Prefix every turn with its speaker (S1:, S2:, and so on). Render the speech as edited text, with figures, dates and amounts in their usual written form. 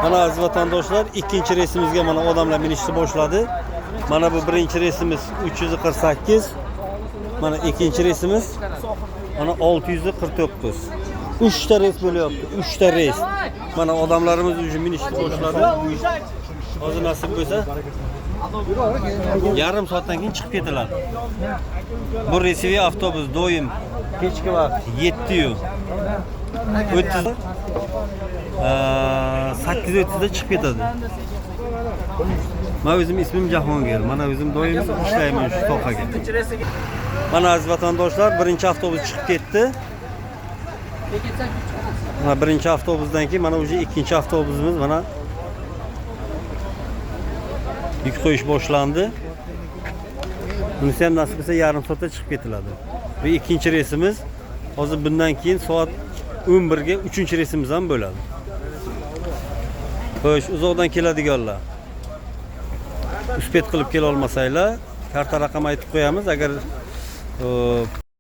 S1: Mana aziz vatandoshlar, ikkinchi reysimizga mana odamlar minishni boshladi. Mana bu birinchi reysimiz 348. Mana ikkinchi reysimiz mana 649. 3 ta reys bo'lyapti. 3 ta reys. Mana odamlarimiz уже minishni boshladi. Hozir nasib bo'lsa yarim soatdan keyin chiqib ketiladi. Bu reysiviy avtobus doim kechki vaqt 7:30 8:30da chiqib ketadi. Men o'zim ismim Jahongir. Mana o'zim doim ishlayman shu sohaga. Mana aziz vatandoshlar, birinchi avtobus chiqib ketdi. Mana birinchi avtobusdan keyin mana o'sha ikkinchi avtobusimiz mana yuk qo'yish boshlandi. Bunisi ham nasib etsa yarim soatda chiqib ketiladi. Bu ikkinchi reysimiz. Hozir bundan keyin soat 11 ga 3-reysimiz ham bo'ladi. Xo'sh, uzoqdan keladiganlar uspet qilib kela olmasanglar, karta raqam aytib qo'yamiz. Agar